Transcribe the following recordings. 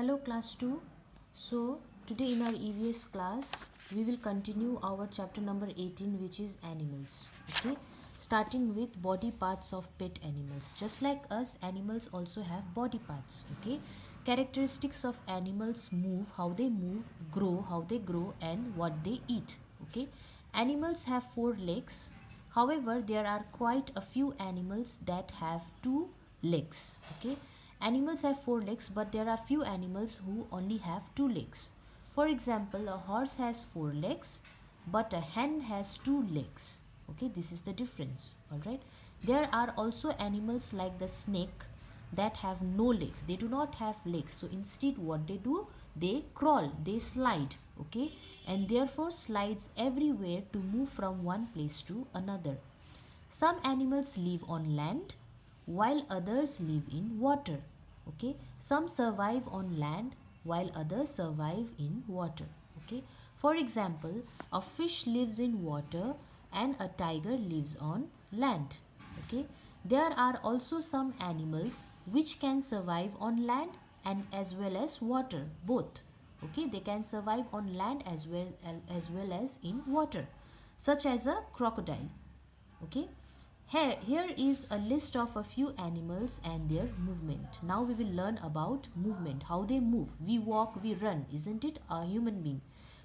Hello class 2. So today in our EVS class we will continue our chapter number 18, which is animals. Okay, starting with body parts of pet animals. Just like us, animals also have body parts. Okay, characteristics of animals: move, grow, how they grow, and what they eat. Okay, animals have 4 legs. However, there are quite a few animals that have 2 legs. Okay, animals have 4 legs, but there are few animals who only have 2 legs. For example, a horse has 4 legs, but a hen has 2 legs. Okay, this is the difference. All right. There are also animals like the snake that have no legs. They do not have legs. So instead, what they do, they crawl, they slide. Okay, and therefore slides everywhere to move from one place to another. Some animals live on land while others live in water. Okay, some survive on land while others survive in water. Okay, for example, a fish lives in water and a tiger lives on land. Okay, there are also some animals which can survive on land and as well as water, both. Okay, they can survive on land as well as in water, such as a crocodile. Okay, here is a list of a few animals and their movement. Now we will learn about movement, how they move. We walk, we run, isn't it? A human being.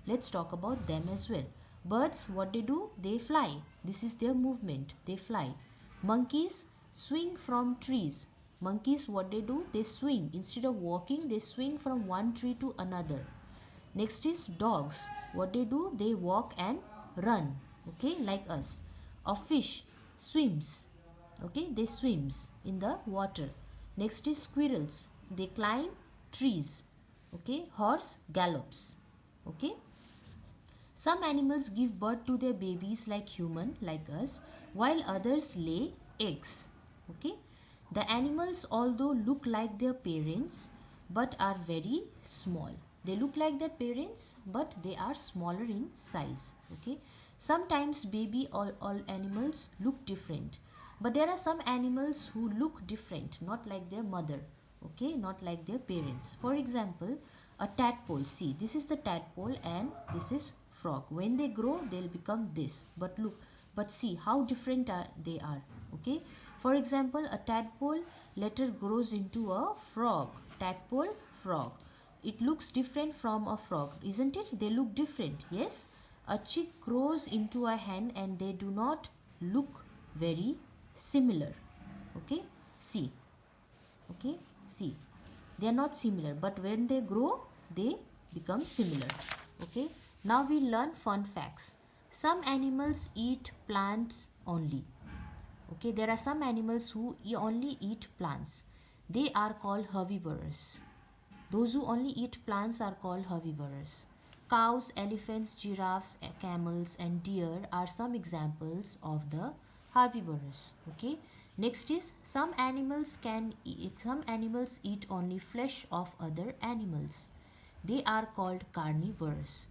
Let's talk about them as well. Birds, what they do? They fly. This is their movement. They fly. Monkeys swing from trees. Monkeys, what they do? They swing. Instead of walking, they swing from one tree to another. Next is dogs. What they do? They walk and run. Okay, like us. A fish swims. Okay, they swims in the water. Next is squirrels. They climb trees. Okay, horse gallops. Okay, some animals give birth to their babies like human, like us, while others lay eggs. Okay, the animals although look like their parents but are very small. They look like their parents but they are smaller in size. Okay, sometimes baby all animals look different, but there are some animals who look different, not like their mother. Okay, not like their parents. For example, a tadpole. See, this is the tadpole and this is frog. When they grow, they'll become this. But look, but see how different they are. Okay, for example, a tadpole later grows into a frog. Tadpole, frog. It looks different from a frog, isn't it? They look different. Yes, a chick grows into a hen and they do not look very similar. Okay, see. Okay, see, they are not similar, but when they grow they become similar. Okay, now we learn fun facts. Some animals eat plants only. Okay, there are some animals who only eat plants. They are called herbivorous. Those who only eat plants are called herbivorous. Cows, elephants, giraffes, camels, and deer are some examples of the herbivorous. Okay. Next is some animals eat only flesh of other animals. They are called carnivores.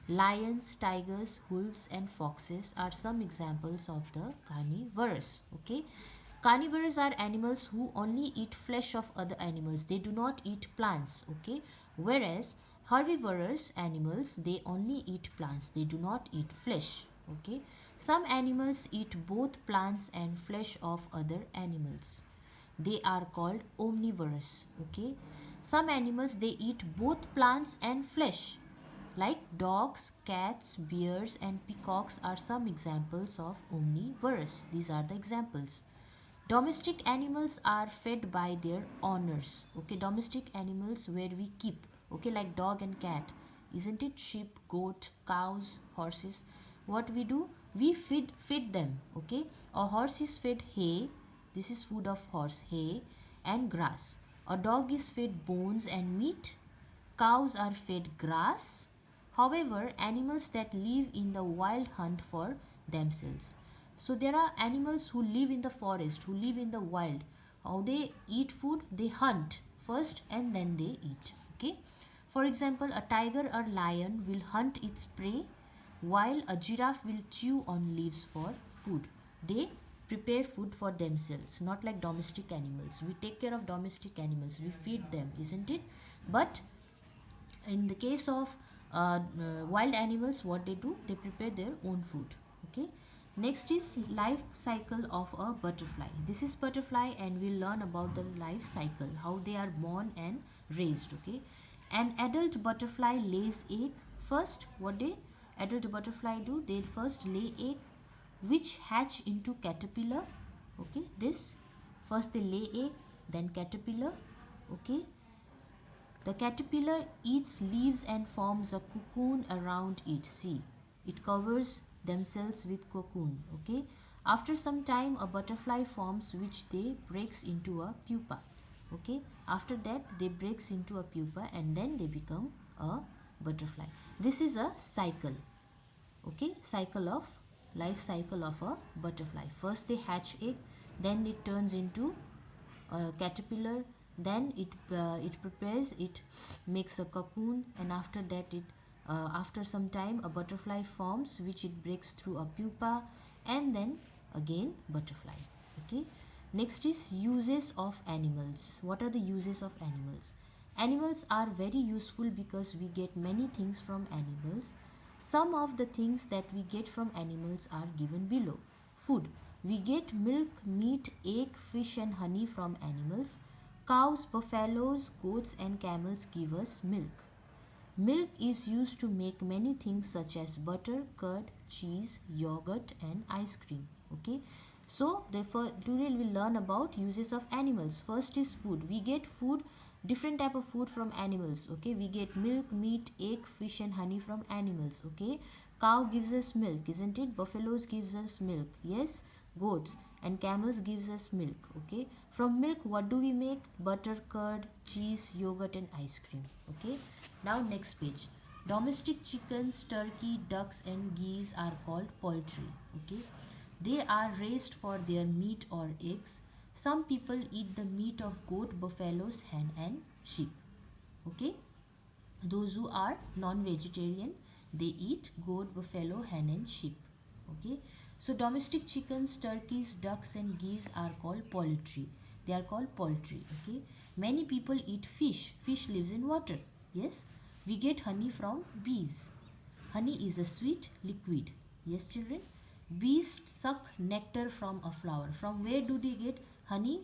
Lions, tigers, wolves, and foxes are some examples of the carnivores. Okay. Carnivores are animals who only eat flesh of other animals. They do not eat plants. Okay. Whereas herbivorous animals, they only eat plants. They do not eat flesh. Okay. Some animals eat both plants and flesh of other animals. They are called omnivorous. Okay. Some animals, they eat both plants and flesh, like dogs, cats, bears, and peacocks are some examples of omnivorous. These are the examples. Domestic animals are fed by their owners. Okay, domestic animals where we keep. Okay, like dog and cat. Isn't it? Sheep, goat, cows, horses. What we do? We feed them. Okay, a horse is fed hay. This is food of horse, hay and grass. A dog is fed bones and meat. Cows are fed grass. However, animals that live in the wild hunt for themselves. So there are animals who live in the forest, who live in the wild. How they eat food? They hunt first and then they eat. Okay. For example, a tiger or lion will hunt its prey while a giraffe will chew on leaves for food. They prepare food for themselves, not like domestic animals. We take care of domestic animals, we feed them, isn't it? But in the case of wild animals, what they do, they prepare their own food. Okay, next is life cycle of a butterfly. This is butterfly, and we'll learn about the life cycle, how they are born and raised. Okay, an adult butterfly lays egg first. What they adult butterfly do, they first lay egg which hatch into caterpillar. Okay, this first they lay egg, then caterpillar. Okay, the caterpillar eats leaves and forms a cocoon around it. See, it covers themselves with cocoon. Okay. After some time, a butterfly forms which they breaks into a pupa. Okay. After that, they breaks into a pupa and then they become a butterfly. This is a cycle. Okay, cycle of life cycle of a butterfly. First they hatch egg, then it turns into caterpillar, then it prepares, it makes a cocoon, and after that it after some time a butterfly forms which it breaks through a pupa, and then again butterfly. Okay, next is uses of animals. What are the uses of animals? Animals are very useful because we get many things from animals. Some of the things that we get from animals are given below. Food. We get milk, meat, egg, fish and honey from animals. Cows, buffaloes, goats and camels give us milk. Milk is used to make many things such as butter, curd, cheese, yogurt and ice cream. Okay. So therefore today we'll learn about uses of animals. First is food. We get food, different type of food from animals. Okay. We get milk, meat, egg, fish and honey from animals. Okay. Cow gives us milk, isn't it? Buffaloes gives us milk. Yes. Goats and camels gives us milk. Okay. From milk what do we make? Butter, curd, cheese, yogurt and ice cream. Okay. Now next page. Domestic chickens, turkey, ducks and geese are called poultry. Okay. They are raised for their meat or eggs. Some people eat the meat of goat, buffaloes, hen and sheep. Okay. Those who are non-vegetarian, they eat goat, buffalo, hen and sheep. Okay. So domestic chickens, turkeys, ducks and geese are called poultry. They are called poultry. Okay. Many people eat fish. Fish lives in water. Yes. We get honey from bees. Honey is a sweet liquid. Yes, children. Bees suck nectar from a flower. From where do they get honey?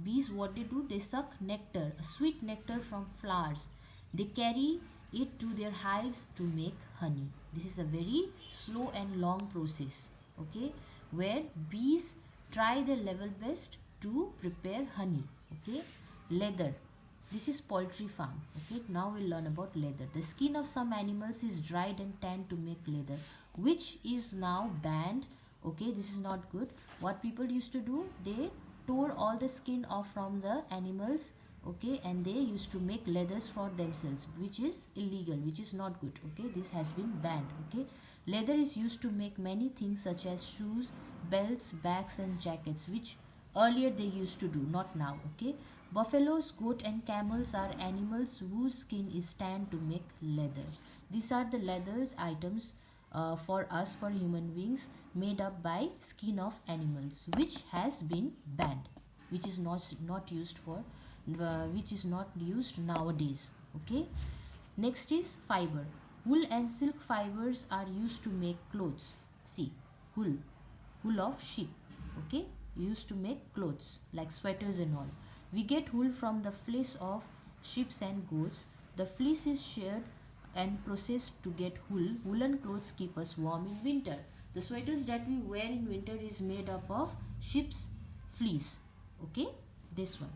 Bees, what they do, they suck nectar, a sweet nectar from flowers. They carry it to their hives to make honey. This is a very slow and long process. Okay, where bees try their level best to prepare honey. Okay, leather. This is poultry farm. Okay, now we'll learn about leather. The skin of some animals is dried and tanned to make leather, which is now banned. Okay, this is not good. What people used to do, they tore all the skin off from the animals. Okay, and they used to make leathers for themselves, which is illegal, which is not good. Okay, this has been banned. Okay, leather is used to make many things such as shoes, belts, bags and jackets, which earlier they used to do, not now. Okay, buffaloes, goat and camels are animals whose skin is tanned to make leather. These are the leathers items for us, for human beings, made up by skin of animals, which has been banned, which is not used for which is not used nowadays. Okay, next is fiber. Wool and silk fibers are used to make clothes. See, wool, wool of sheep. Okay, used to make clothes like sweaters and all. We get wool from the fleece of sheep and goats. The fleece is sheared and processed to get wool. Woolen clothes keep us warm in winter. The sweaters that we wear in winter is made up of sheep's fleece. Okay, this one.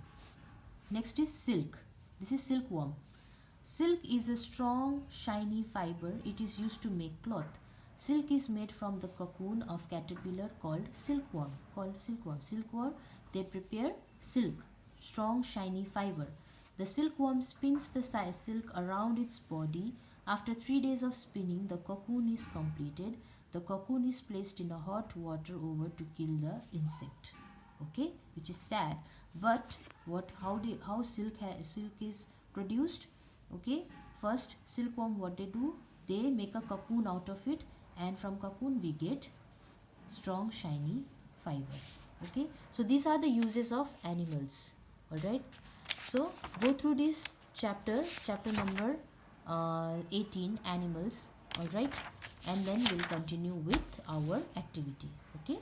Next is silk. This is silkworm. Silk is a strong, shiny fiber. It is used to make cloth. Silk is made from the cocoon of caterpillar called silkworm. Silkworm. They prepare silk, strong, shiny fiber. The silkworm spins the silk around its body. After 3 days of spinning, the cocoon is completed. The cocoon is placed in a hot water over to kill the insect. Okay, which is sad. But how silk is produced? Okay, first silkworm, what they do, they make a cocoon out of it, and from cocoon we get strong shiny fiber. Okay, so these are the uses of animals. All right, so go through this chapter number 18, animals. All right, and then we'll continue with our activity. Okay.